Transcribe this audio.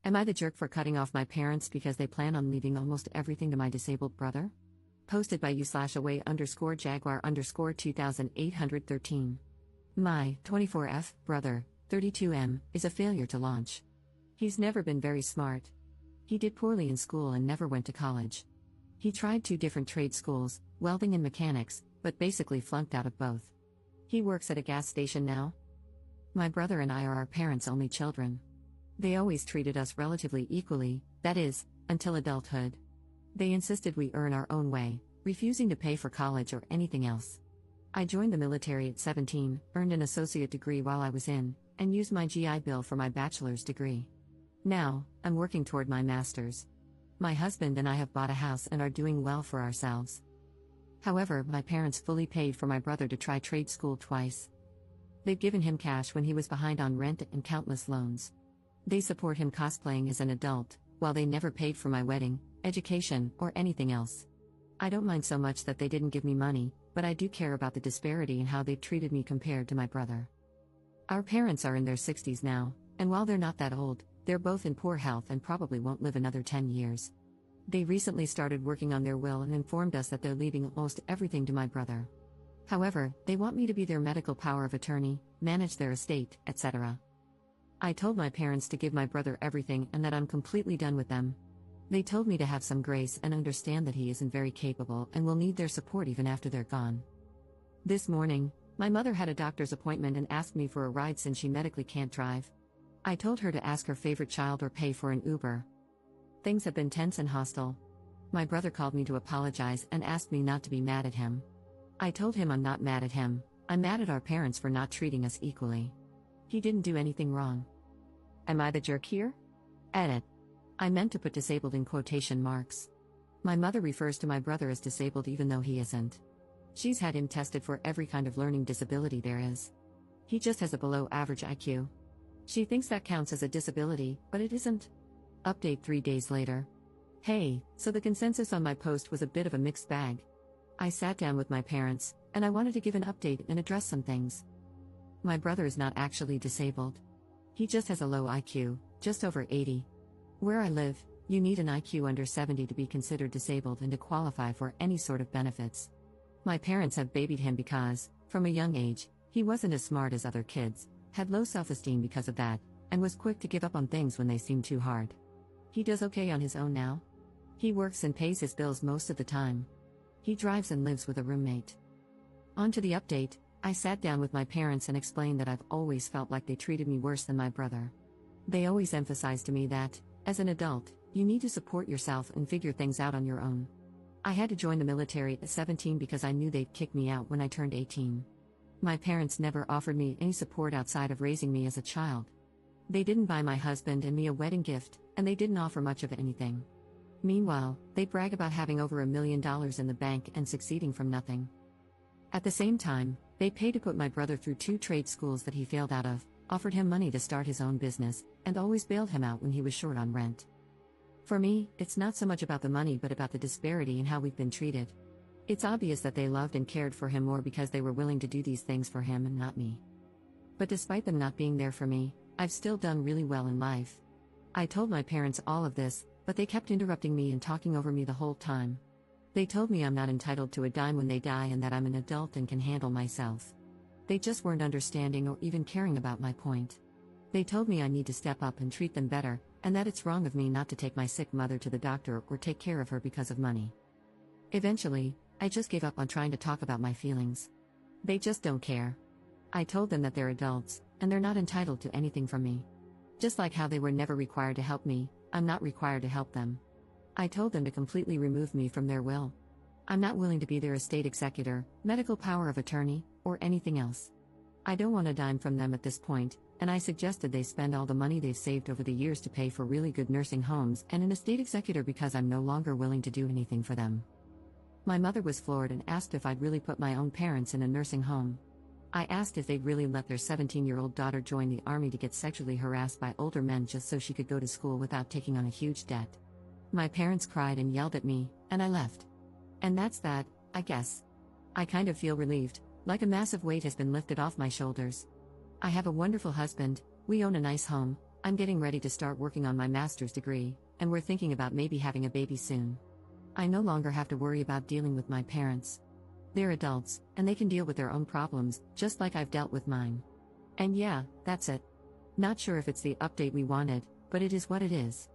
Am I the jerk for cutting off my parents because they plan on leaving almost everything to my disabled brother? Posted by u/away_jaguar_2813. My 24F brother, 32M, is a failure to launch. He's never been very smart. He did poorly in school and never went to college. He tried 2 different trade schools, welding and mechanics, but basically flunked out of both. He works at a gas station now. My brother and I are our parents' only children. They always treated us relatively equally, that is, until adulthood. They insisted we earn our own way, refusing to pay for college or anything else. I joined the military at 17, earned an associate degree while I was in, and used my GI Bill for my bachelor's degree. Now, I'm working toward my master's. My husband and I have bought a house and are doing well for ourselves. However, my parents fully paid for my brother to try trade school twice. They've given him cash when he was behind on rent and countless loans. They support him cosplaying as an adult, while they never paid for my wedding, education, or anything else. I don't mind so much that they didn't give me money, but I do care about the disparity in how they've treated me compared to my brother. Our parents are in their 60s now, and while they're not that old, they're both in poor health and probably won't live another 10 years. They recently started working on their will and informed us that they're leaving almost everything to my brother. However, they want me to be their medical power of attorney, manage their estate, etc. I told my parents to give my brother everything and that I'm completely done with them. They told me to have some grace and understand that he isn't very capable and will need their support even after they're gone. This morning, my mother had a doctor's appointment and asked me for a ride since she medically can't drive. I told her to ask her favorite child or pay for an Uber. Things have been tense and hostile. My brother called me to apologize and asked me not to be mad at him. I told him I'm not mad at him, I'm mad at our parents for not treating us equally. He didn't do anything wrong. Am I the jerk here? Edit. I meant to put disabled in quotation marks. My mother refers to my brother as disabled even though he isn't. She's had him tested for every kind of learning disability there is. He just has a below average IQ. She thinks that counts as a disability, but it isn't. Update 3 days later. Hey, so the consensus on my post was a bit of a mixed bag. I sat down with my parents, and I wanted to give an update and address some things. My brother is not actually disabled. He just has a low IQ, just over 80. Where I live, you need an IQ under 70 to be considered disabled and to qualify for any sort of benefits. My parents have babied him because, from a young age, he wasn't as smart as other kids, had low self-esteem because of that, and was quick to give up on things when they seemed too hard. He does okay on his own now. He works and pays his bills most of the time. He drives and lives with a roommate. On to the update, I sat down with my parents and explained that I've always felt like they treated me worse than my brother. They always emphasized to me that, as an adult, you need to support yourself and figure things out on your own. I had to join the military at 17 because I knew they'd kick me out when I turned 18. My parents never offered me any support outside of raising me as a child. They didn't buy my husband and me a wedding gift, and they didn't offer much of anything. Meanwhile, they brag about having over $1 million in the bank and succeeding from nothing. At the same time, they paid to put my brother through 2 trade schools that he failed out of, offered him money to start his own business, and always bailed him out when he was short on rent. For me, it's not so much about the money but about the disparity in how we've been treated. It's obvious that they loved and cared for him more because they were willing to do these things for him and not me. But despite them not being there for me, I've still done really well in life. I told my parents all of this, but they kept interrupting me and talking over me the whole time. They told me I'm not entitled to a dime when they die and that I'm an adult and can handle myself. They just weren't understanding or even caring about my point. They told me I need to step up and treat them better, and that it's wrong of me not to take my sick mother to the doctor or take care of her because of money. Eventually, I just gave up on trying to talk about my feelings. They just don't care. I told them that they're adults, and they're not entitled to anything from me. Just like how they were never required to help me, I'm not required to help them. I told them to completely remove me from their will. I'm not willing to be their estate executor, medical power of attorney, or anything else. I don't want a dime from them at this point, and I suggested they spend all the money they've saved over the years to pay for really good nursing homes and an estate executor because I'm no longer willing to do anything for them. My mother was floored and asked if I'd really put my own parents in a nursing home. I asked if they'd really let their 17-year-old daughter join the army to get sexually harassed by older men just so she could go to school without taking on a huge debt. My parents cried and yelled at me, and I left. And that's that, I guess. I kind of feel relieved, like a massive weight has been lifted off my shoulders. I have a wonderful husband, we own a nice home, I'm getting ready to start working on my master's degree, and we're thinking about maybe having a baby soon. I no longer have to worry about dealing with my parents. They're adults, and they can deal with their own problems, just like I've dealt with mine. And yeah, that's it. Not sure if it's the update we wanted, but it is what it is.